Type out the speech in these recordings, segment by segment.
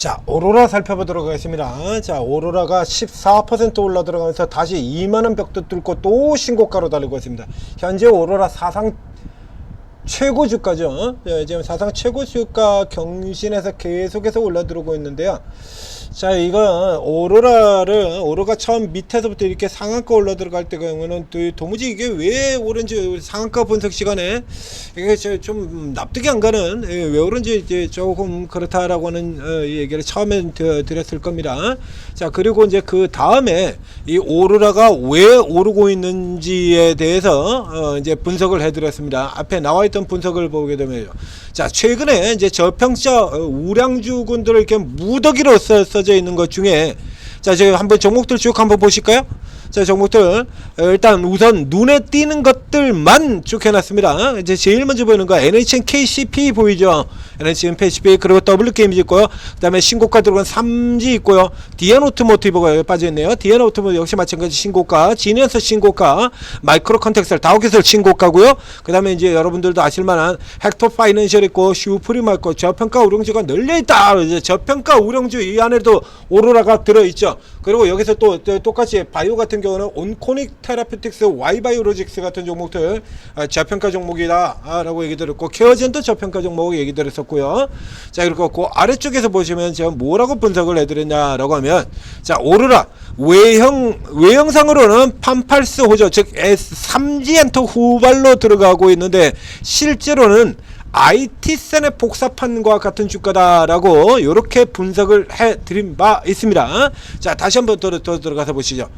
자, 오로라 살펴보도록 하겠습니다. 자, 오로라가 14% 올라 들어가면서 다시 2만원 벽도 뚫고 또 신고가로 달리고 있습니다. 현재 오로라 사상 최고 주가죠. 지금 사상 최고 주가 경신에서 계속해서 올라 들어오고 있는데요. 자, 이거 오로라가 처음 밑에서부터 이렇게 상한가 올라 들어갈 때 경우는 도무지 이게 왜 오른지 상한가 분석 시간에 이게 좀 납득이 안 가는, 왜 오른지 이제 조금 그렇다라고 하는 얘기를 처음에 드렸을 겁니다. 자, 그리고 이제 그 다음에 이 오로라가 왜 오르고 있는지에 대해서 이제 분석을 해드렸습니다. 앞에 나와 있던 분석을 보게 되면요. 자, 최근에 이제 저평가 우량주군들을 이렇게 무더기로 써져 있는 것 중에, 자, 제가 한번 종목들 쭉 한번 보실까요? 자, 종목들 일단 우선 눈에 띄는 것들만 쭉 해놨습니다. 이제 제일 먼저 보이는 거 NHN KCP 보이죠? NHN KCP, 그리고 W게임즈 있고요. 그 다음에 신고가 들어간 3G 있고요. 디안오토모티브가 빠져있네요. 디안오토모티브 역시 마찬가지 신고가, 지니어스 신고가, 마이크로 컨텍셀, 다우기술 신고가고요. 그 다음에 이제 여러분들도 아실만한 헥토 파이낸셜 있고, 슈프리마 있고, 저평가 우량주가 널려있다. 이제 저평가 우량주 이 안에도 오로라가 들어있죠. 그리고 여기서 또 똑같이 바이오 같은 경우는 온코닉 테라피틱스, 와이바이오로직스 같은 종목들 저평가 종목이다 라고 얘기 드렸고, 케어젠도 저평가 종목 얘기 드렸었고요. 자, 그리고 그 아래쪽에서 보시면 제가 뭐라고 분석을 해드렸냐라고 하면, 자, 오로라 외형상으로는 판팔스 호조, 즉 S3G 엔터 후발로 들어가고 있는데, 실제로는 IT센의 복사판과 같은 주가다라고 이렇게 분석을 해드린 바 있습니다. 자, 다시 한번 더 들어가서 보시죠.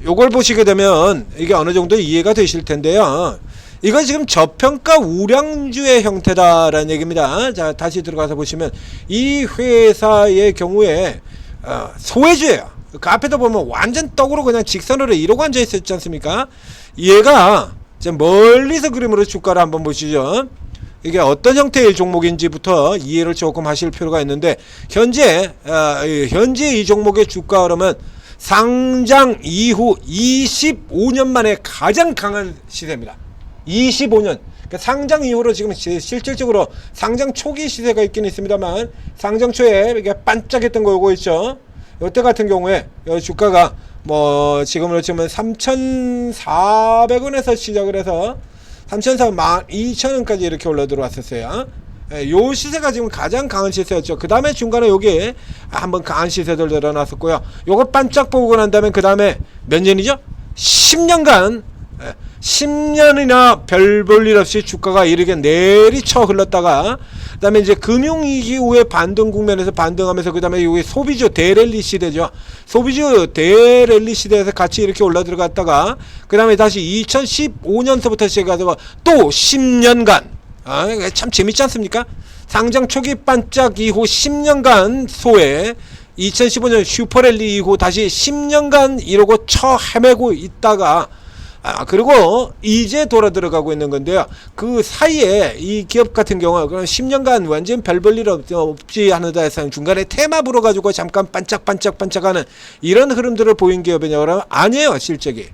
요걸 보시게 되면 이게 어느 정도 이해가 되실 텐데요. 이건 지금 저평가 우량주의 형태다라는 얘기입니다. 자, 다시 들어가서 보시면 이 회사의 경우에 소외주예요. 그 앞에도 보면 완전 떡으로 그냥 직선으로 이러고 앉아 있었지 않습니까? 얘가 멀리서 그림으로 주가를 한번 보시죠. 이게 어떤 형태의 종목인지부터 이해를 조금 하실 필요가 있는데, 현재 이 종목의 주가 그러면 상장 이후 25년 만에 가장 강한 시세입니다. 25년. 그러니까 상장 이후로 지금 실질적으로 상장 초기 시세가 있긴 있습니다만, 상장 초에 이게 반짝했던 거 요거 있죠. 이때 같은 경우에 주가가 뭐 지금으로 치면 3,400원에서 시작을 해서 3,400,000원까지 이렇게 올라 들어왔었어요. 요 시세가 지금 가장 강한 시세였죠. 그 다음에 중간에 여기 한번 강한 시세들 늘어났었고요. 요거 반짝 보고 난 다음에 그 다음에 몇 년이죠? 10년간 10년이나 별 볼 일 없이 주가가 이렇게 내리쳐 흘렀다가, 그 다음에 이제 금융위기 후에 반등 국면에서 반등하면서, 그 다음에 여기 소비주 대랠리 시대죠. 소비주 대랠리 시대에서 같이 이렇게 올라 들어갔다가, 그 다음에 다시 2015년서부터 시작해서 또 10년간, 참 재밌지 않습니까? 상장 초기 반짝 이후 10년간 소외, 2015년 슈퍼랠리 이후 다시 10년간 이러고 처 헤매고 있다가, 그리고 이제 돌아 들어가고 있는 건데요. 그 사이에 이 기업 같은 경우 그럼 10년간 완전 별 볼 일 없지 하는 데서 중간에 테마 불어가지고 잠깐 반짝하는 이런 흐름들을 보인 기업이냐고 그러면 아니에요. 실적이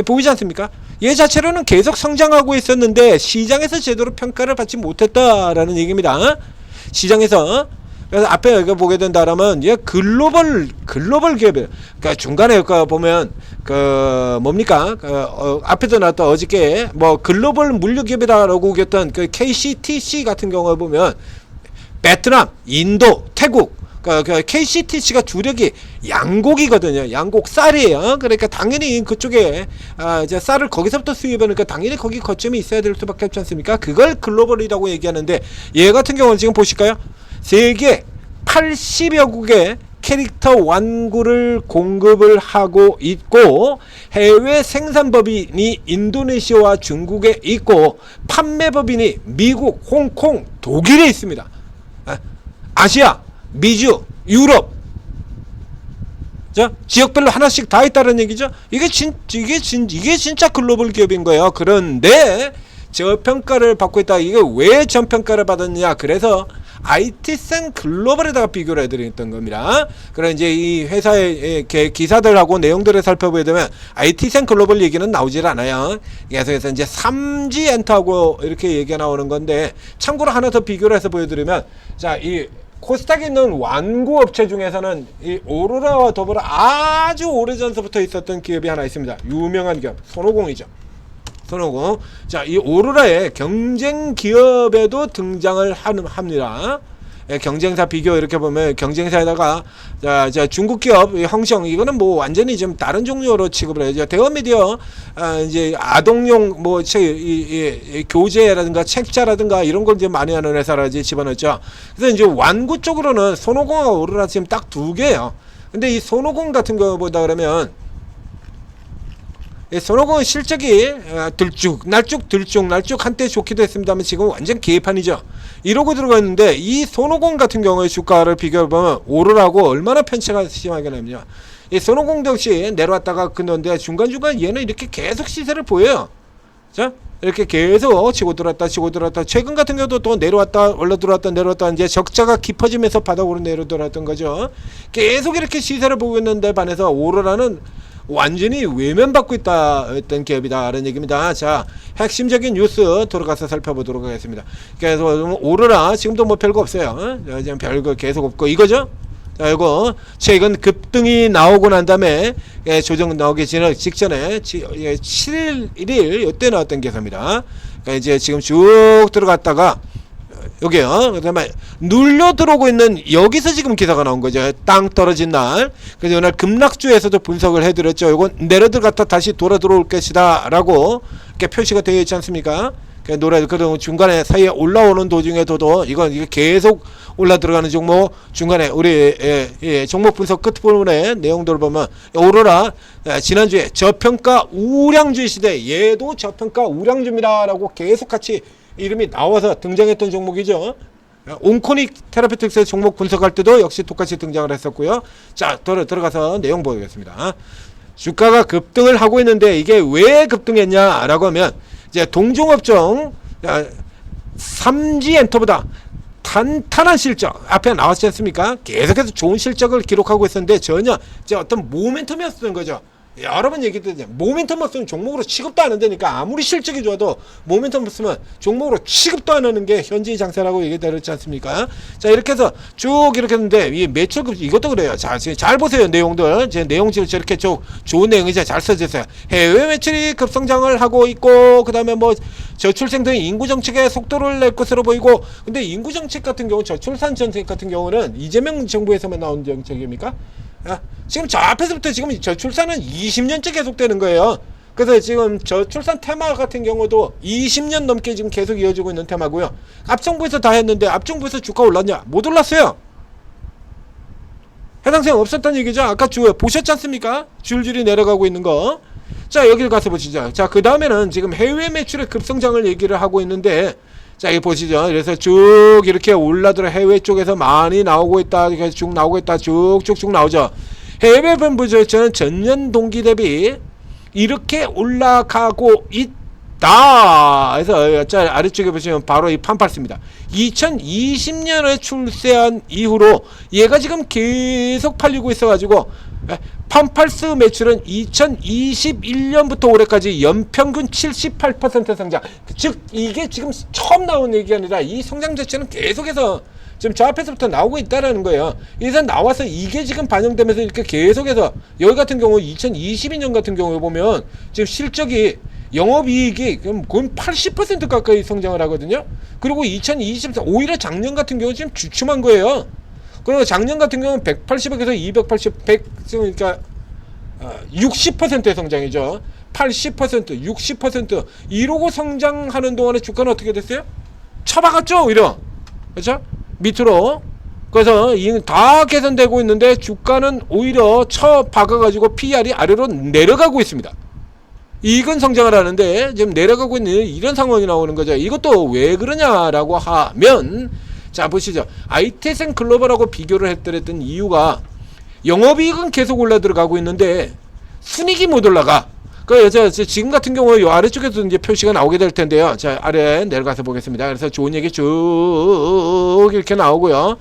보이지 않습니까? 얘 자체로는 계속 성장하고 있었는데 시장에서 제대로 평가를 받지 못했다라는 얘기입니다. 시장에서. 그래서 앞에 여기 보게 된다라면 얘 글로벌 기업이에요. 그러니까 중간에 여기 보면 뭡니까? 앞에도 나왔던 어저께 뭐 글로벌 물류 기업이다라고 우겼던 그 KCTC 같은 경우에 보면 베트남, 인도, 태국, 그 KCTC가 주력이 양곡이거든요. 양곡 쌀이에요. 그러니까 당연히 그쪽에 이제 쌀을 거기서부터 수입하니까 당연히 거기 거점이 있어야 될 수밖에 없지 않습니까? 그걸 글로벌이라고 얘기하는데, 얘 같은 경우는 지금 보실까요? 세계 80여 국의 캐릭터 완구를 공급을 하고 있고, 해외 생산법인이 인도네시아와 중국에 있고, 판매법인이 미국, 홍콩, 독일에 있습니다. 아시아, 미주, 유럽, 자, 지역별로 하나씩 다 있다는 얘기죠. 이게 진짜 글로벌 기업인 거예요. 그런데 저평가를 받고 있다. 이게 왜 저평가를 받았느냐? 그래서 IT센 글로벌에다가 비교를 해드렸던 겁니다. 그럼 이제 이 회사의 기사들하고 내용들을 살펴보게 되면 IT센 글로벌 얘기는 나오질 않아요. 계속해서 이제 3G 엔터하고 이렇게 얘기가 나오는 건데, 참고로 하나 더 비교를 해서 보여드리면, 자, 이 코스닥에 있는 완구 업체 중에서는 이 오로라와 더불어 아주 오래전서부터 있었던 기업이 하나 있습니다. 유명한 기업, 손오공이죠. 손오공. 자, 이 오로라의 경쟁 기업에도 등장을 합니다. 경쟁사 비교 이렇게 보면 경쟁사에다가 자 중국 기업 형성, 이거는 뭐 완전히 좀 다른 종류로 취급을 해야죠. 대원미디어 이제 아동용 뭐 교재라든가 책자라든가 이런 걸 이제 많이 하는 회사라 이제 집어넣었죠. 그래서 이제 완구 쪽으로는 손오공하고 오로라 지금 딱 두 개예요. 근데 이 손오공 같은 거보다 그러면 손오공은 실적이 들쭉 한때 좋기도 했습니다만 지금 완전 개판이죠. 이러고 들어가 있는데, 이 손오공 같은 경우에 주가를 비교해보면 오로라하고 얼마나 편차가 심하게 납니다. 이 손오공 역시 내려왔다가 끊었는데 중간중간 얘는 이렇게 계속 시세를 보여요. 자, 이렇게 계속 치고 들어왔다 최근 같은 경우도 또 내려왔다 올라 들어왔다 내려왔다, 이제 적자가 깊어지면서 바닥으로 내려 들어왔던 거죠. 계속 이렇게 시세를 보고 있는데 반해서 오로라는 완전히 외면받고 있다 했던 기업이다 라는 얘기입니다. 자, 핵심적인 뉴스 들어가서 살펴보도록 하겠습니다. 그래서 오로라 지금도 뭐 별거 없어요. 지금 별거 계속 없고 이거죠. 자, 이거 최근 급등이 나오고 난 다음에 조정 나오기 직전에 7일 1일 이때 나왔던 기사입니다. 그러니까 이제 지금 쭉 들어갔다가 여기요. 그다음에 눌려 들어오고 있는 여기서 지금 기사가 나온 거죠. 땅 떨어진 날. 그래서 오늘 급락주에서도 분석을 해드렸죠. 이건 내려 들어갔다 다시 돌아 들어올 것이다라고 이렇게 표시가 되어 있지 않습니까? 그래도 중간에 사이에 올라오는 도중에도 이게 계속 올라 들어가는 종목, 중간에 우리 종목 분석 끝부분에 내용들을 보면 오로라 지난주에 저평가 우량주 시대, 얘도 저평가 우량주입니다라고 계속 같이 이름이 나와서 등장했던 종목이죠. 온코닉 테라피틱스 종목 분석할 때도 역시 똑같이 등장을 했었고요. 자, 들어가서 내용 보겠습니다. 주가가 급등을 하고 있는데 이게 왜 급등했냐라고 하면 이제 동종업종 3G 엔터보다 탄탄한 실적 앞에 나왔지 않습니까? 계속해서 좋은 실적을 기록하고 있었는데 전혀 이제 어떤 모멘텀이었던 거죠. 여러 번 얘기했듯이 모멘텀 없으면 종목으로 취급도 안 한다니까. 아무리 실적이 좋아도 모멘텀 없으면 종목으로 취급도 안 하는 게 현지 장세라고 얘기했지 않습니까? 자, 이렇게 해서 쭉 이렇게 했는데 이 매출 이것도 그래요. 자, 지금 잘 보세요. 내용들. 제 내용지를 저렇게 쭉 좋은 내용이 잘 써졌어요. 해외 매출이 급성장을 하고 있고, 그 다음에 뭐 저출생 등 인구 정책에 속도를 낼 것으로 보이고, 근데 인구 정책 같은 경우, 저출산 정책 같은 경우는 이재명 정부에서만 나온 정책입니까? 지금 저 앞에서부터 지금 저출산은 20년째 계속되는 거예요. 그래서 지금 저출산 테마 같은 경우도 20년 넘게 지금 계속 이어지고 있는 테마고요. 앞정부에서 다 했는데 앞정부에서 주가 올랐냐? 못 올랐어요. 해당 사항 없었다는 얘기죠. 아까 보셨지 않습니까? 줄줄이 내려가고 있는 거. 자, 여기를 가서 보시죠. 자, 그 다음에는 지금 해외 매출의 급성장을 얘기를 하고 있는데, 자, 여기 보시죠. 그래서 쭉 이렇게 올라들어 해외 쪽에서 많이 나오고 있다. 이렇게 쭉 나오고 있다. 쭉쭉쭉 나오죠. 해외 분부조회처는 전년 동기 대비 이렇게 올라가고 있다. 그래서 아래쪽에 보시면 바로 이 판팔스입니다. 2020년에 출세한 이후로 얘가 지금 계속 팔리고 있어가지고 판팔스 매출은 2021년부터 올해까지 연평균 78% 성장. 즉 이게 지금 처음 나온 얘기가 아니라 이 성장 자체는 계속해서 지금 저 앞에서부터 나오고 있다라는 거예요. 이래서 나와서 이게 지금 반영되면서 이렇게 계속해서 여기 같은 경우 2022년 같은 경우에 보면 지금 실적이 영업이익이 거의 80% 가까이 성장을 하거든요. 그리고 2024 오히려 작년 같은 경우 지금 주춤한 거예요. 그리고 작년 같은 경우는 180에서 280, 100, 그러니까 60%의 성장이죠. 80%, 60% 이러고 성장하는 동안에 주가는 어떻게 됐어요? 쳐박았죠, 오히려. 그렇죠? 밑으로. 그래서 다 개선되고 있는데 주가는 오히려 쳐박아가지고 PR이 아래로 내려가고 있습니다. 이익은 성장을 하는데 지금 내려가고 있는 이런 상황이 나오는 거죠. 이것도 왜 그러냐라고 하면, 자, 보시죠. IT센 글로벌하고 비교를 했던 이유가 영업이익은 계속 올라 들어가고 있는데 순이익이 못 올라가. 지금 같은 경우 요 아래쪽에도 이제 표시가 나오게 될 텐데요. 자, 아래 내려가서 보겠습니다. 그래서 좋은 얘기 쭉 이렇게 나오고요.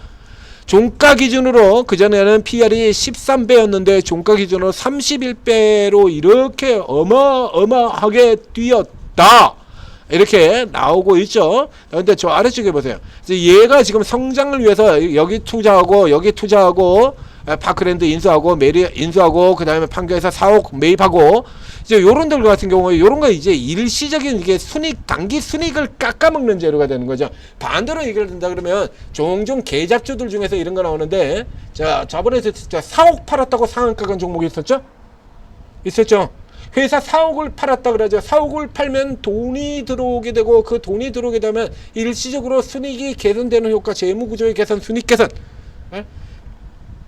종가 기준으로 그전에는 PR이 13배였는데 종가 기준으로 31배로 이렇게 어마어마하게 뛰었다. 이렇게 나오고 있죠. 근데 저 아래쪽에 보세요. 얘가 지금 성장을 위해서 여기 투자하고 파크랜드 인수하고 메리 인수하고 그 다음에 판교에서 4억 매입하고 이제 요런들 같은 경우에 요런 거 이제 일시적인 이게 단기 순익을 깎아먹는 재료가 되는 거죠. 반대로 얘기를 한다 그러면 종종 계잡주들 중에서 이런 거 나오는데 자, 저번에 4억 팔았다고 상한가 간 종목이 있었죠. 회사 4억을 팔았다 그러죠. 4억을 팔면 돈이 들어오게 되고 그 돈이 들어오게 되면 일시적으로 순익이 개선되는 효과, 재무구조의 개선, 순익 개선.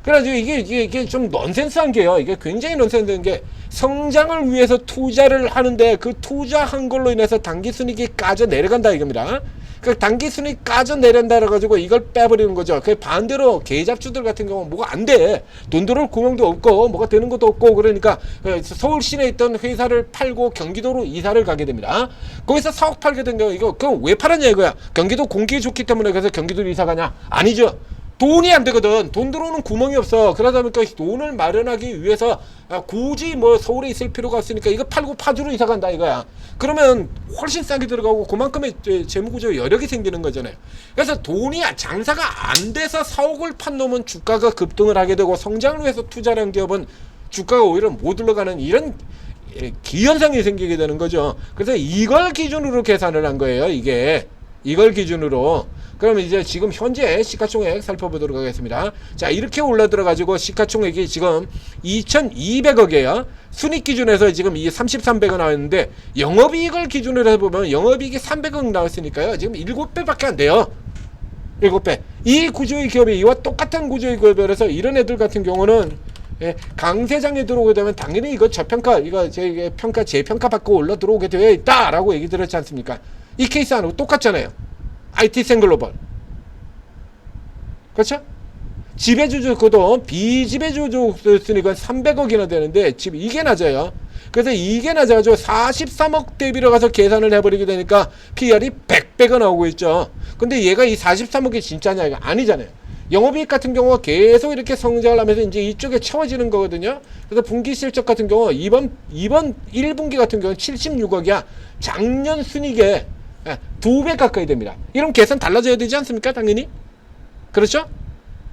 그래가지고 이게 좀 넌센스한 게요. 이게 굉장히 넌센스한 게 성장을 위해서 투자를 하는데 그 투자한 걸로 인해서 단기 순익이 까져 내려간다 이겁니다. 그 단기 순익 까져 내려간다 그래가지고 이걸 빼버리는 거죠. 그 반대로 계잡주들 같은 경우는 뭐가 안 돼. 돈 들어올 구멍도 없고 뭐가 되는 것도 없고 그러니까 서울 시내에 있던 회사를 팔고 경기도로 이사를 가게 됩니다. 거기서 4억 팔게 된 거 이거 그럼 왜 팔았냐 이거야. 경기도 공기 좋기 때문에 그래서 경기도로 이사 가냐? 아니죠. 돈이 안 되거든. 돈 들어오는 구멍이 없어. 그러다 보니까 돈을 마련하기 위해서 굳이 뭐 서울에 있을 필요가 없으니까 이거 팔고 파주로 이사 간다 이거야. 그러면 훨씬 싸게 들어가고 그만큼의 재무구조 여력이 생기는 거잖아요. 그래서 돈이 장사가 안 돼서 4억을 판 놈은 주가가 급등을 하게 되고 성장을 위해서 투자를 한 기업은 주가가 오히려 못 올라가는 이런 기현상이 생기게 되는 거죠. 그래서 이걸 기준으로 계산을 한 거예요. 이걸 기준으로. 그러면 이제 지금 현재 시가총액 살펴보도록 하겠습니다. 자, 이렇게 올라들어 가지고 시가총액이 지금 2,200억이에요. 순익 기준에서 지금 이 33배가 나왔는데 영업이익을 기준으로 해보면 영업이익이 300억 나왔으니까요. 지금 7배밖에 안 돼요. 7배. 이 구조의 기업이 이와 똑같은 구조의 기업이라서 이런 애들 같은 경우는 강세장에 들어오게 되면 당연히 이거 저평가, 이거 재평가 받고 올라 들어오게 되어 있다라고 얘기 들었지 않습니까? 이 케이스하고 똑같잖아요. IT센 글로벌. 그렇죠? 지배주주 그도 비지배주주 순익은 300억이나 되는데 지금 이게 낮아요. 그래서 이게 낮아가지고 43억 대비로 가서 계산을 해버리게 되니까 PR이 100배가 나오고 있죠. 근데 얘가 이 43억이 진짜냐 이거 아니잖아요. 영업이익 같은 경우가 계속 이렇게 성장을 하면서 이제 이쪽에 채워지는 거거든요. 그래서 분기 실적 같은 경우 이번 1분기 같은 경우는 76억이야. 작년 순익에 2배 가까이 됩니다. 이런 계산 달라져야 되지 않습니까? 당연히. 그렇죠?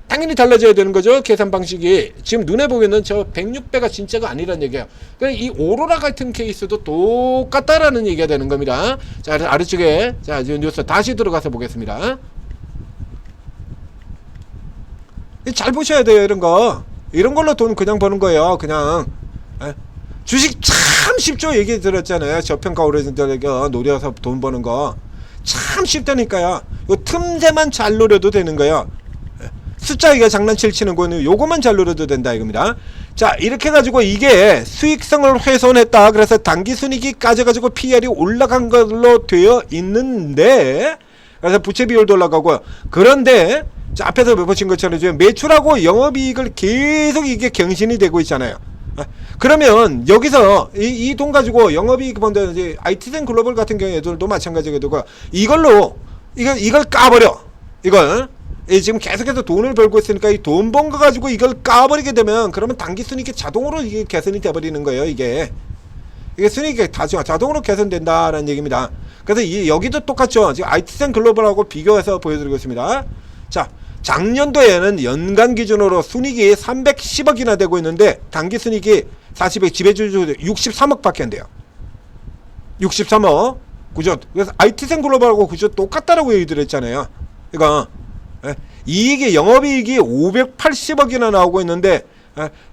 당연히 달라져야 되는 거죠. 계산 방식이. 지금 눈에 보이는 저 106배가 진짜가 아니란 얘기예요. 그러니까 이 오로라 같은 케이스도 똑같다라는 얘기가 되는 겁니다. 자, 아래쪽에 자, 뉴스 다시 들어가서 보겠습니다. 잘 보셔야 돼요. 이런 거. 이런 걸로 돈 그냥 버는 거예요. 그냥. 주식 참 쉽죠. 얘기 들었잖아요. 저평가 오래전에 노려서 돈 버는 거 참 쉽다니까요. 요 틈새만 잘 노려도 되는 거예요. 숫자 이거 장난칠 치는 거는 요거만 잘 노려도 된다 이겁니다. 자, 이렇게 가지고 이게 수익성을 훼손했다. 그래서 단기 순익이 까져가지고 PR이 올라간 걸로 되어 있는데, 그래서 부채 비율도 올라가고요. 그런데 자, 앞에서 보신 것처럼 지금 매출하고 영업이익을 계속 이게 경신이 되고 있잖아요. 그러면 여기서 이 돈 가지고 영업이익 번다 이제 IT센 글로벌 같은 경우에도 마찬가지가 되고 이걸로 이걸 까버려. 이걸 지금 계속해서 돈을 벌고 있으니까 이 돈 번 거 가지고 이걸 까버리게 되면 그러면 단기 순익이 자동으로 이게 개선이 돼버리는 거예요. 이게 순익이 자동으로 개선된다라는 얘기입니다. 그래서 여기도 똑같죠. 지금 IT센 글로벌하고 비교해서 보여드리고 있습니다. 자, 작년도에는 연간 기준으로 순익이 310억이나 되고 있는데 단기 순익이 40억, 지배주주 63억 밖에 안 돼요. 63억 구조. 그래서 IT센 글로벌하고 구조 똑같다라고 얘기를 했잖아요. 이거 이익이 영업이익이 580억이나 나오고 있는데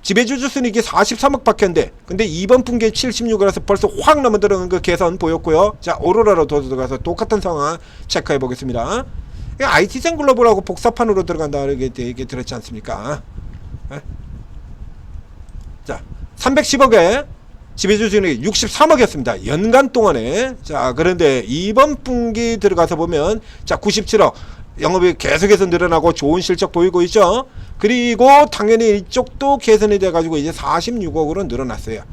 지배주주 순익이 43억 밖에 안 돼. 근데 이번 분기에 76이라서 벌써 확 넘어들어간 그 개선 보였고요. 자, 오로라로 더 들어가서 똑같은 상황 체크해 보겠습니다. IT센 글로벌하고 복사판으로 들어간다 이렇게 얘기 들었지 않습니까? 자, 310억에 지배주주는 63억이었습니다. 연간 동안에. 자, 그런데 이번 분기 들어가서 보면 자, 97억. 영업이 계속해서 늘어나고 좋은 실적 보이고 있죠. 그리고 당연히 이쪽도 개선이 돼 가지고 이제 46억으로 늘어났어요.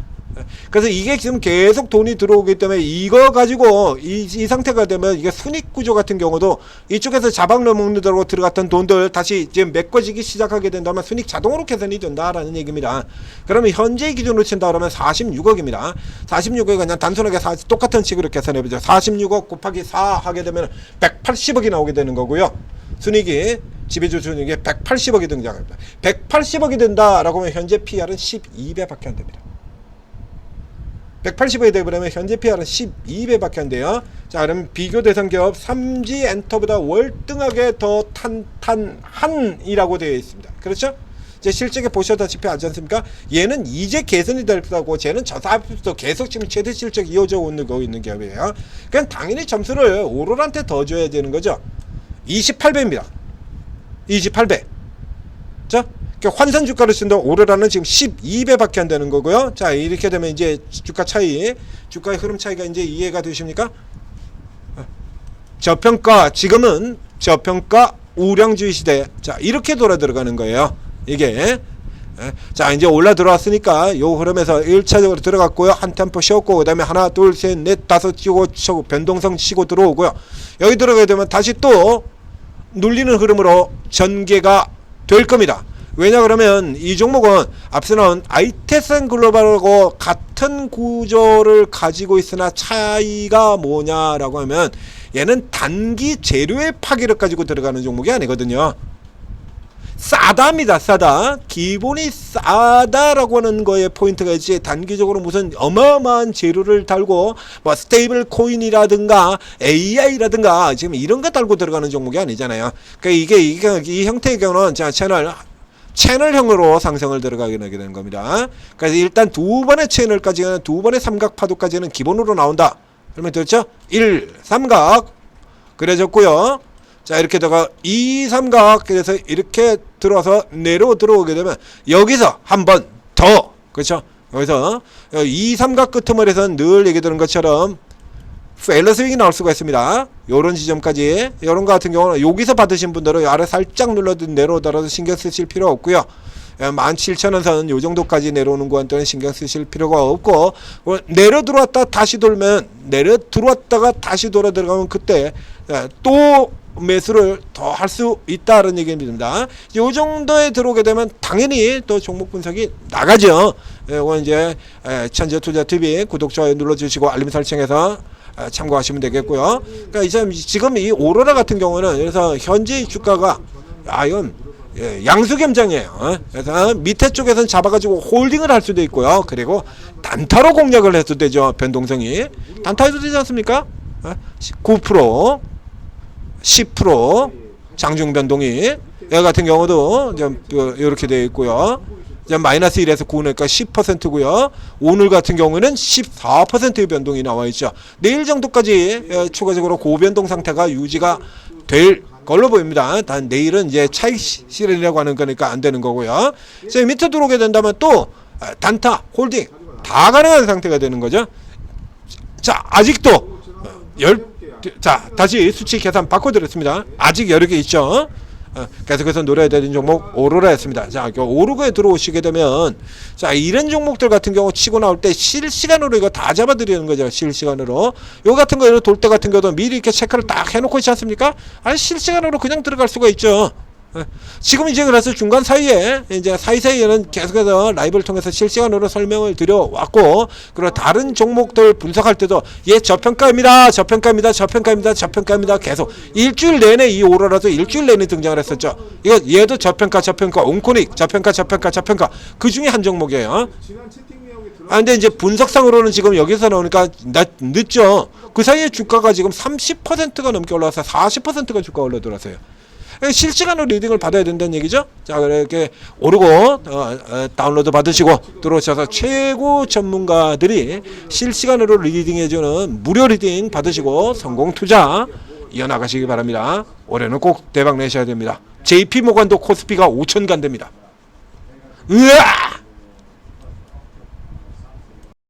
그래서 이게 지금 계속 돈이 들어오기 때문에 이거 가지고 이 상태가 되면 이게 순익 구조 같은 경우도 이쪽에서 잡아먹는다고 들어갔던 돈들 다시 이제 메꿔지기 시작하게 된다면 순익 자동으로 개선이 된다라는 얘기입니다. 그러면 현재 기준으로 친다 그러면 46억입니다. 46억이 그냥 단순하게 똑같은 식으로 계산해보죠. 46억 곱하기 4 하게 되면 180억이 나오게 되는 거고요. 순익이 지배주 순익이 180억이 등장합니다. 180억이 된다라고 하면 현재 PR은 12배밖에 안 됩니다. 180에 되버리면 현재 PR은 12배밖에 안 돼요. 자, 그럼 비교 대상 기업 3G 엔터보다 월등하게 더 탄탄한이라고 되어 있습니다. 그렇죠? 이제 실적에 보셔다시피 하지 않습니까? 얘는 이제 개선이 될 거고, 쟤는 저 사업도 계속 지금 최대 실적 이어져 오는 거 있는 기업이에요. 그냥 당연히 점수를 오로라한테 더 줘야 되는 거죠. 28배입니다. 28배. 자, 환산 주가를 쓴다 오로라는 지금 12배밖에 안 되는 거고요. 자, 이렇게 되면 이제 주가 차이, 주가의 흐름 차이가 이제 이해가 되십니까? 저평가, 지금은 저평가 우량주의 시대. 자, 이렇게 돌아 들어가는 거예요. 이게. 자, 이제 올라 들어왔으니까 요 흐름에서 1차적으로 들어갔고요. 한 템포 쉬었고, 그 다음에 하나, 둘, 셋, 넷, 다섯 치고 변동성 치고 들어오고요. 여기 들어가게 되면 다시 또 눌리는 흐름으로 전개가 될 겁니다. 왜냐 그러면 이 종목은 앞서 나온 아이테슨 글로벌하고 같은 구조를 가지고 있으나 차이가 뭐냐라고 하면 얘는 단기 재료의 파괴를 가지고 들어가는 종목이 아니거든요. 싸다입니다. 싸다. 기본이 싸다라고 하는 거에 포인트가 있지, 단기적으로 무슨 어마어마한 재료를 달고 뭐 스테이블 코인이라든가 AI라든가 지금 이런 거 달고 들어가는 종목이 아니잖아요. 그러니까 이게 이 형태의 경우는 자, 채널형으로 상승을 들어가게 되는 겁니다. 그래서 일단 두 번의 채널까지는, 두 번의 삼각파도까지는 기본으로 나온다. 그러면 됐죠? 1, 삼각 그려졌고요. 자, 이렇게 다가 2, 삼각, 그래서 이렇게 들어와서 내려 들어오게 되면 여기서 한 번 더, 그렇죠? 여기서 2, 삼각 끄트머리에서는 늘 얘기 드는 것처럼 페일러 스윙이 나올 수가 있습니다. 요런 지점까지, 요런 거 같은 경우는 여기서 받으신 분들은 아래 살짝 눌러도 내려오더라도 신경 쓰실 필요 없고요. 17,000원 선 요 정도까지 내려오는 구간들은 신경 쓰실 필요가 없고, 내려 들어왔다 다시 돌면, 내려 들어왔다가 다시 돌아 들어가면 그때 또 매수를 더 할 수 있다는 얘기입니다. 요 정도에 들어오게 되면 당연히 또 종목 분석이 나가죠. 이거 이제 천재투자TV 구독, 좋아요 눌러주시고 알림 설정해서 참고하시면 되겠고요. 그러니까 이제 지금 이 오로라 같은 경우는, 그래서 현재 주가가 이건 양수겸장이에요. 그래서 밑에 쪽에서는 잡아가지고 홀딩을 할 수도 있고요. 그리고 단타로 공략을 해도 되죠. 변동성이 단타해도 되지 않습니까? 9%, 10% 장중 변동이, 여기 같은 경우도 이렇게 되어 있고요. 마이너스 1에서 9니까 10%고요. 오늘 같은 경우는 14%의 변동이 나와 있죠. 내일 정도까지 추가적으로 고변동 상태가 유지가 될 걸로 보입니다. 단 내일은 이제 차익 실현이라고 하는 거니까 안 되는 거고요. 자, 밑에 들어오게 된다면 또 단타, 홀딩 다 가능한 상태가 되는 거죠. 자, 아직도 자, 다시 수치 계산 바꿔드렸습니다. 아직 여러 개 있죠. 계속해서 노려야 되는 종목 오로라였습니다. 자, 오로라에 들어오시게 되면, 자, 이런 종목들 같은 경우 치고 나올 때 실시간으로 이거 다 잡아드리는 거죠. 실시간으로. 요 같은 거는 돌 때 같은 경우도 미리 이렇게 체크를 딱 해놓고 있지 않습니까? 아니, 실시간으로 그냥 들어갈 수가 있죠. 지금 이제 그래서 중간 사이에 이제 사이사이에는 계속해서 라이브를 통해서 실시간으로 설명을 드려왔고, 그리고 다른 종목들 분석할 때도 얘 저평가입니다, 저평가입니다, 저평가입니다, 저평가입니다 계속 일주일 내내, 이 오로라도 일주일 내내 등장을 했었죠. 이거 얘도 저평가, 저평가, 온코닉 저평가, 저평가, 저평가 그 중에 한 종목이에요. 근데 이제 분석상으로는 지금 여기서 나오니까 늦죠. 그 사이에 주가가 지금 30%가 넘게 올라와서 40%가 주가 올라들었어요. 실시간으로 리딩을 받아야 된다는 얘기죠. 자, 이렇게 오르고 다운로드 받으시고 들어오셔서 최고 전문가들이 실시간으로 리딩해주는 무료 리딩 받으시고 성공 투자 이어나가시기 바랍니다. 올해는 꼭 대박 내셔야 됩니다. JP모간도 코스피가 5천 간답니다. 으아!